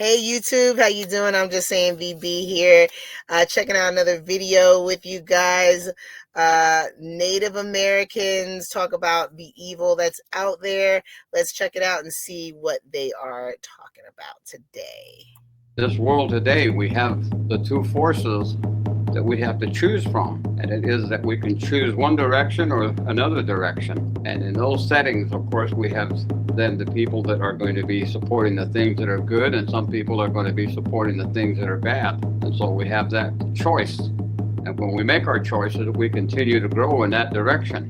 Hey YouTube, how you doing? I'm just saying VB here, checking out another video with you guys. Native Americans talk about the evil that's out there. Let's check it out and see what they are talking about today. This world today, we have the two forces that we have to choose from, and it is that we can choose one direction or another direction. And in those settings, of course, we have then the people that are going to be supporting the things that are good, and some people are going to be supporting the things that are bad. And so we have that choice. And when we make our choices, we continue to grow in that direction.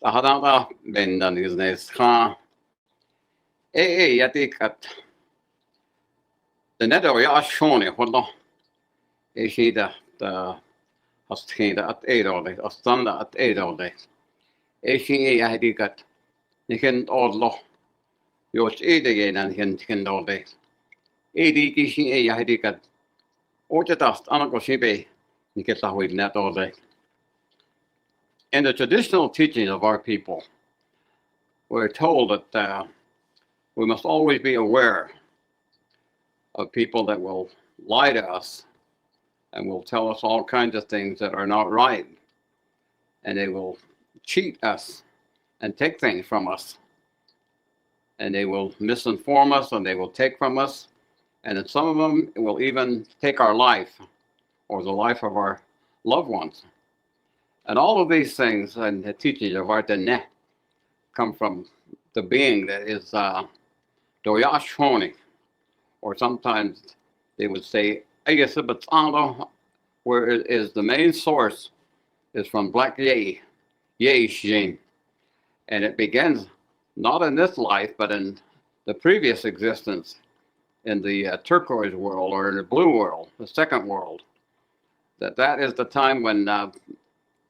Tahadanga bendan iznes kha yatikat the neto ya shoni hodo eshida the hostinda at edole ostanda at edole eshi yadikat niken odlo yos edegen and hen dole edi kishi yadikat otatast anako shibe niketahuid net ole. In the traditional teachings of our people, we're told that we must always be aware of people that will lie to us and will tell us all kinds of things that are not right. And they will cheat us and take things from us. And they will misinform us and they will take from us. And then some of them will even take our life or the life of our loved ones. And all of these things and the teachings of our Dene come from the being that is Doyash Honi, or sometimes they would say Ayasibatano, where it is the main source is from Black Ye Shin. And it begins not in this life, but in the previous existence in the turquoise world or in the blue world, the second world. That is the time when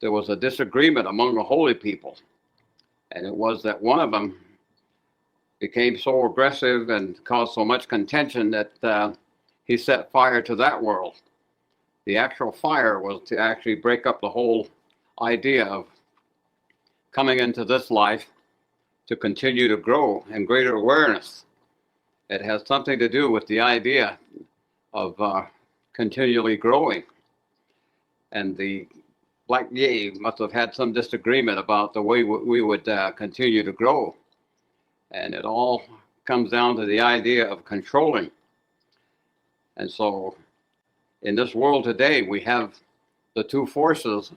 there was a disagreement among the holy people. And it was that one of them became so aggressive and caused so much contention that he set fire to that world. The actual fire was to actually break up the whole idea of coming into this life to continue to grow in greater awareness. It has something to do with the idea of continually growing. And the Black Ye must have had some disagreement about the way we would continue to grow. And it all comes down to the idea of controlling. And so in this world today, we have the two forces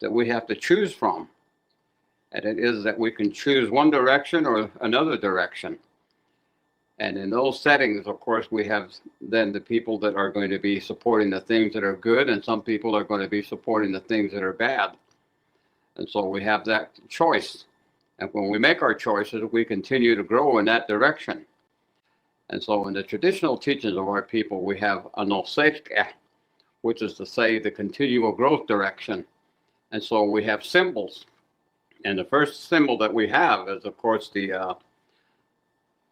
that we have to choose from. And it is that we can choose one direction or another direction. And in those settings, of course, we have then the people that are going to be supporting the things that are good, and some people are going to be supporting the things that are bad. And so we have that choice. And when we make our choices, we continue to grow in that direction. And so in the traditional teachings of our people, we have a noseke, which is to say the continual growth direction. And so we have symbols. And the first symbol that we have is, of course,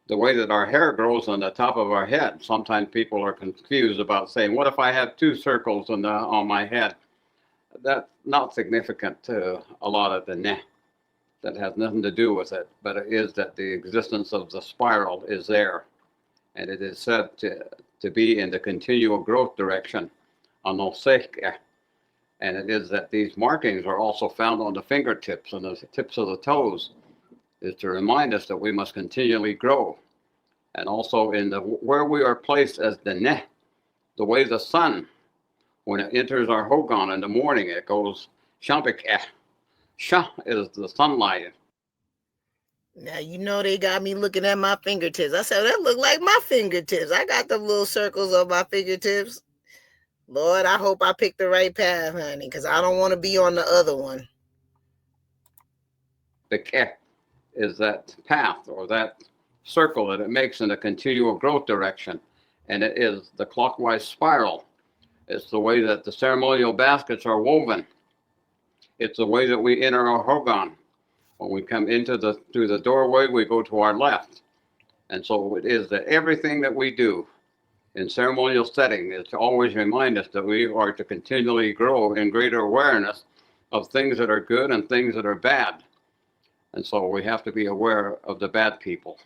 the way that our hair grows on the top of our head. Sometimes people are confused about saying, what if I have two circles on my head? That's not significant to a lot of the Neh. That has nothing to do with it, but it is that the existence of the spiral is there. And it is said to be in the continual growth direction on Oseke. And it is that these markings are also found on the fingertips and the tips of the toes, is to remind us that we must continually grow. And also in where we are placed as the Neh, the way the sun, when it enters our Hogan in the morning, it goes Shampik. Sha is the sunlight. Now, you know they got me looking at my fingertips. I said, that look like my fingertips. I got them little circles on my fingertips. Lord, I hope I picked the right path, honey, because I don't want to be on the other one. The Keh is that path or that circle that it makes in a continual growth direction. And it is the clockwise spiral. It's the way that the ceremonial baskets are woven. It's the way that we enter our Hogan. When we come through the doorway, we go to our left. And so it is that everything that we do in ceremonial setting is to always remind us that we are to continually grow in greater awareness of things that are good and things that are bad. And so we have to be aware of the bad people,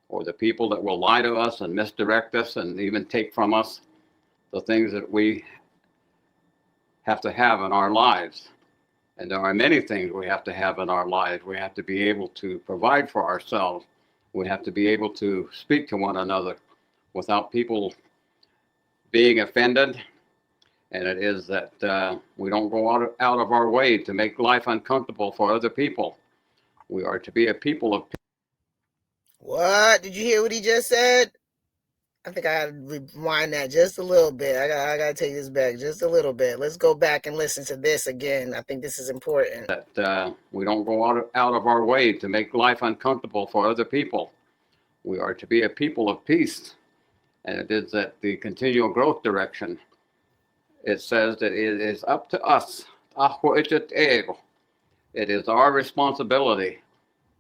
or the people that will lie to us and misdirect us and even take from us the things that we have to have in our lives. And there are many things we have to have in our lives. We have to be able to provide for ourselves. We have to be able to speak to one another without people being offended. And it is that we don't go out of our way to make life uncomfortable for other people. We are to be a people of peace. What? Did you hear what he just said? I think I gotta rewind that just a little bit. I gotta take this back just a little bit. Let's go back and listen to this again. I think this is important. That we don't go out of our way to make life uncomfortable for other people. We are to be a people of peace. And it is that the continual growth direction. It says that it is up to us. It is our responsibility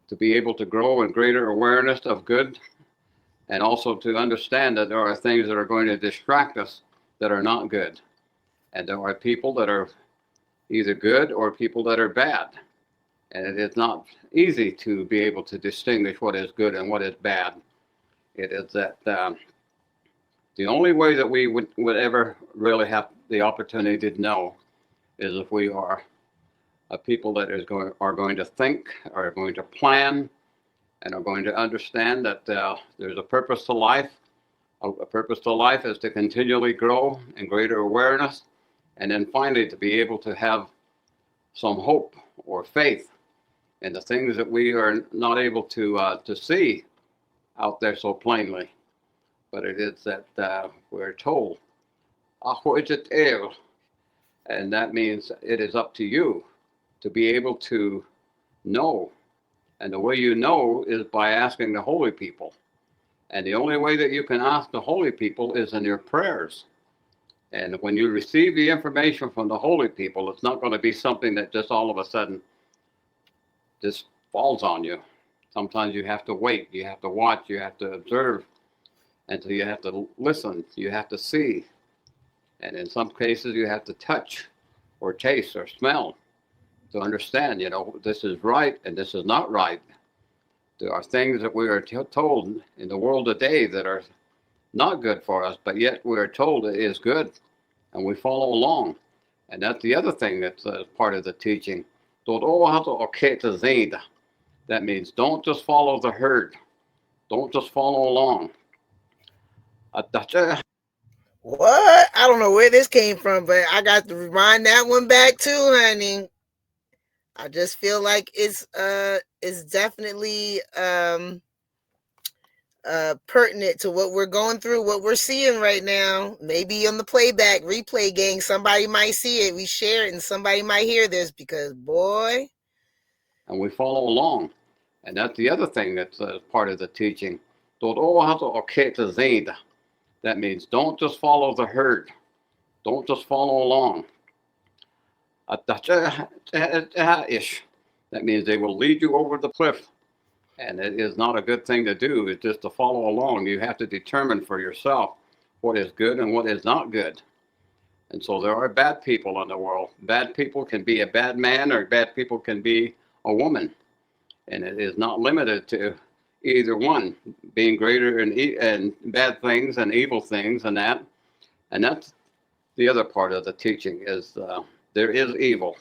to be able to grow in greater awareness of good, and also to understand that there are things that are going to distract us that are not good. And there are people that are either good or people that are bad. And it is not easy to be able to distinguish what is good and what is bad. It is that the only way that we would ever really have the opportunity to know is if we are a people that are going to think, are going to plan, and are going to understand that there's a purpose to life. A purpose to life is to continually grow in greater awareness, and then finally to be able to have some hope or faith in the things that we are not able to see out there so plainly. But it is that we're told, and that means it is up to you to be able to know. And the way you know is by asking the holy people. And the only way that you can ask the holy people is in your prayers. And when you receive the information from the holy people, it's not going to be something that just all of a sudden just falls on you. Sometimes you have to wait, you have to watch, you have to observe, and so you have to listen, you have to see. And in some cases, you have to touch or taste or smell to understand, this is right and this is not right. There are things that we are told in the world today that are not good for us, but yet we are told it is good, and we follow along. And that's the other thing that's part of the teaching. That means don't just follow the herd. Don't just follow along. What? I don't know where this came from, but I got to rewind that one back too, honey. I just feel like it's definitely pertinent to what we're going through, what we're seeing right now. Maybe on the playback, replay gang, somebody might see it. We share it and somebody might hear this, because boy. And we follow along. And that's the other thing that's part of the teaching. That means don't just follow the herd. Don't just follow along. That means they will lead you over the cliff. And it is not a good thing to do. It's just to follow along. You have to determine for yourself what is good and what is not good. And so there are bad people in the world. Bad people can be a bad man, or bad people can be a woman. And it is not limited to either one being greater in bad things and evil things and that. And that's the other part of the teaching is there is evil.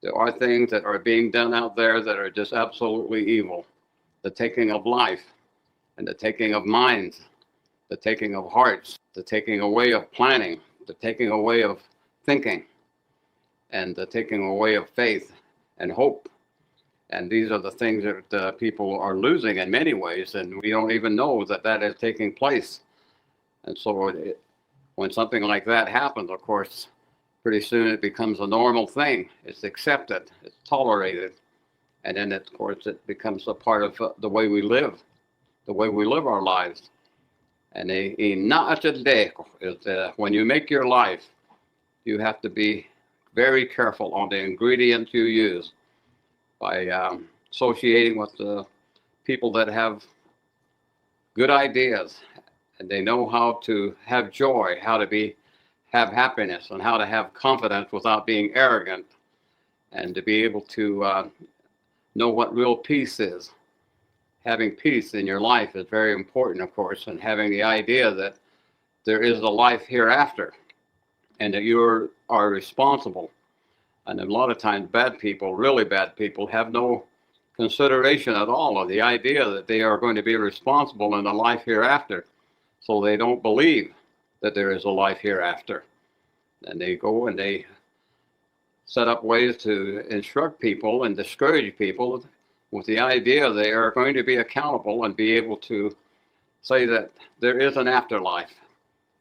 There are things that are being done out there that are just absolutely evil. The taking of life, and the taking of minds, the taking of hearts, the taking away of planning, the taking away of thinking, and the taking away of faith and hope. And these are the things that people are losing in many ways, and we don't even know that that is taking place. And so when something like that happens, of course, pretty soon it becomes a normal thing. It's accepted, it's tolerated. And then, of course, it becomes a part of the way we live our lives. And when you make your life, you have to be very careful on the ingredients you use by associating with the people that have good ideas, and they know how to have joy, how to have happiness, and how to have confidence without being arrogant. and to be able to know what real peace is. Having peace in your life is very important, of course, and having the idea that there is a life hereafter and that you are responsible. And a lot of times, bad people, really bad people, have no consideration at all of the idea that they are going to be responsible in the life hereafter. So they don't believe that there is a life hereafter. And they go and they set up ways to instruct people and discourage people with the idea they are going to be accountable and be able to say that there is an afterlife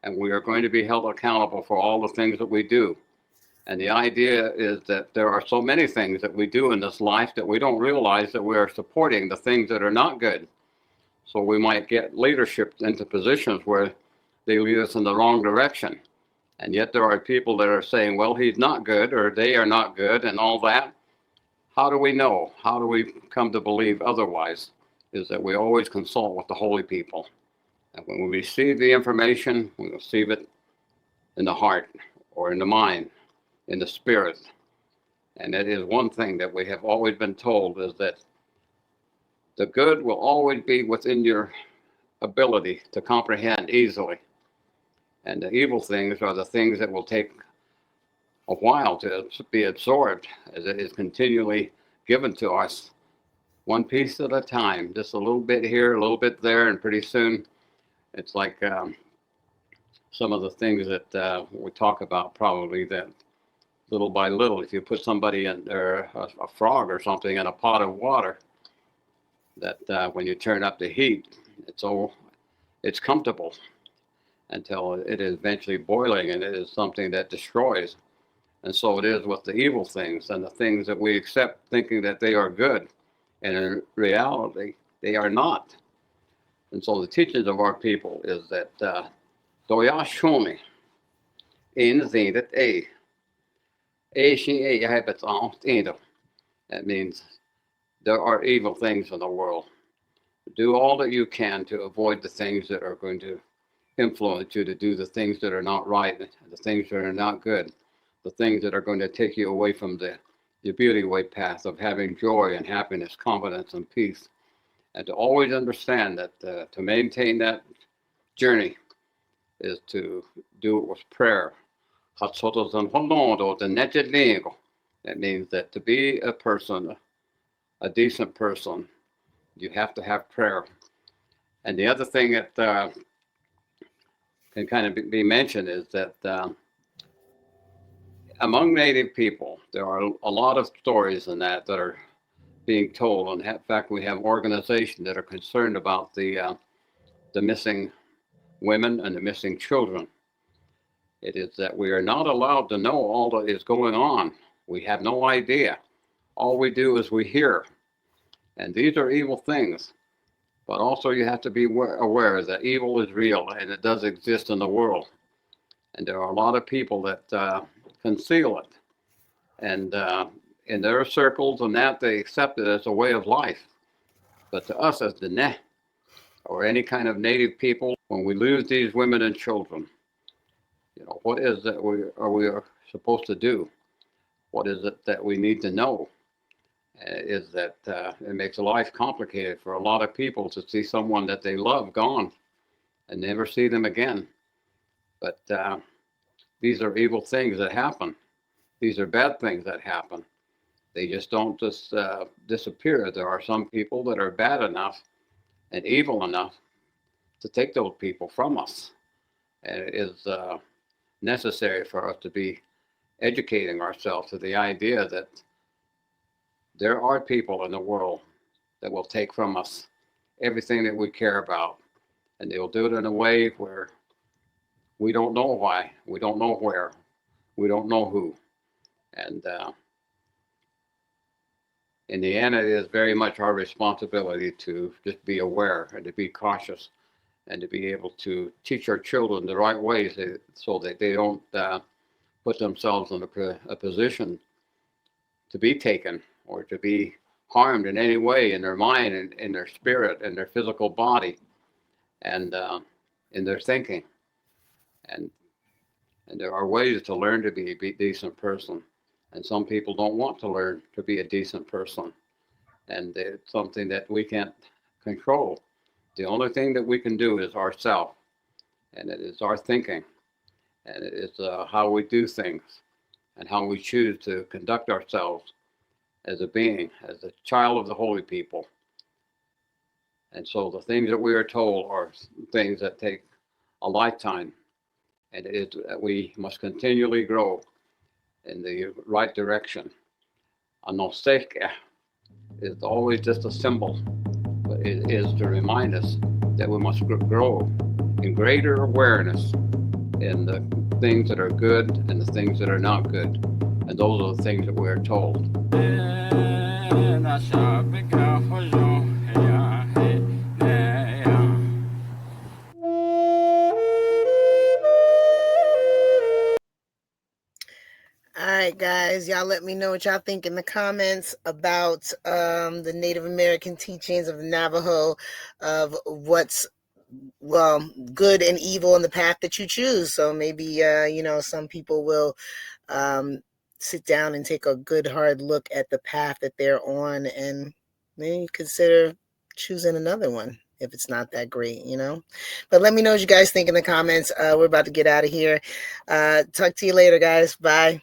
and we are going to be held accountable for all the things that we do. And the idea is that there are so many things that we do in this life that we don't realize that we are supporting the things that are not good. So we might get leadership into positions where they lead us in the wrong direction. And yet there are people that are saying, well, he's not good or they are not good and all that. How do we know? How do we come to believe otherwise? Is that we always consult with the holy people. And when we receive the information, we receive it in the heart or in the mind, in the spirit. And it is one thing that we have always been told is that the good will always be within your ability to comprehend easily. And the evil things are the things that will take a while to be absorbed as it is continually given to us one piece at a time, just a little bit here, a little bit there, and pretty soon it's like some of the things that we talk about probably that little by little, if you put somebody in or a frog or something in a pot of water, that when you turn up the heat, it's comfortable until it is eventually boiling and it is something that destroys. And so it is with the evil things and the things that we accept thinking that they are good. And in reality, they are not. And so the teachings of our people is that Doyashumi in the that means there are evil things in the world. Do all that you can to avoid the things that are going to influence you to do the things that are not right, the things that are not good, the things that are going to take you away from the beauty way path of having joy and happiness, confidence, and peace. And to always understand that to maintain that journey is to do it with prayer. That means that to be a person, a decent person, you have to have prayer. And the other thing that can kind of be mentioned is that among Native people, there are a lot of stories in that are being told. And in fact, we have organizations that are concerned about the missing women and the missing children. It is that we are not allowed to know all that is going on. We have no idea. All we do is we hear. And these are evil things. But also you have to be aware that evil is real and it does exist in the world. And there are a lot of people that conceal it. And in their circles and that, they accept it as a way of life. But to us as the Ne, or any kind of Native people, when we lose these women and children, what is that we are supposed to do? What is it that we need to know? Is that it makes life complicated for a lot of people to see someone that they love gone and never see them again. But these are evil things that happen. These are bad things that happen. They just don't just disappear. There are some people that are bad enough and evil enough to take those people from us. And it is necessary for us to be educating ourselves to the idea that there are people in the world that will take from us everything that we care about. And they will do it in a way where we don't know why, we don't know where, we don't know who. And in the end, it is very much our responsibility to just be aware and to be cautious and to be able to teach our children the right ways so that they don't put themselves in a position to be taken or to be harmed in any way in their mind and in their spirit and their physical body and in their thinking. And there are ways to learn to be a decent person. And some people don't want to learn to be a decent person. And it's something that we can't control. The only thing that we can do is ourself, and it is our thinking, and it is how we do things, and how we choose to conduct ourselves as a being, as a child of the holy people. And so the things that we are told are things that take a lifetime, and it is that we must continually grow in the right direction. A nostalgia is always just a symbol, but it is to remind us that we must grow in greater awareness in the things that are good and the things that are not good. And those are the things that we're told. All right, guys, y'all let me know what y'all think in the comments about the Native American teachings of the Navajo, of what's good and evil in the path that you choose. So maybe some people will sit down and take a good hard look at the path that they're on, and maybe consider choosing another one if it's not that great. But let me know what you guys think in the comments. We're about to get out of here. Talk to you later, guys. Bye.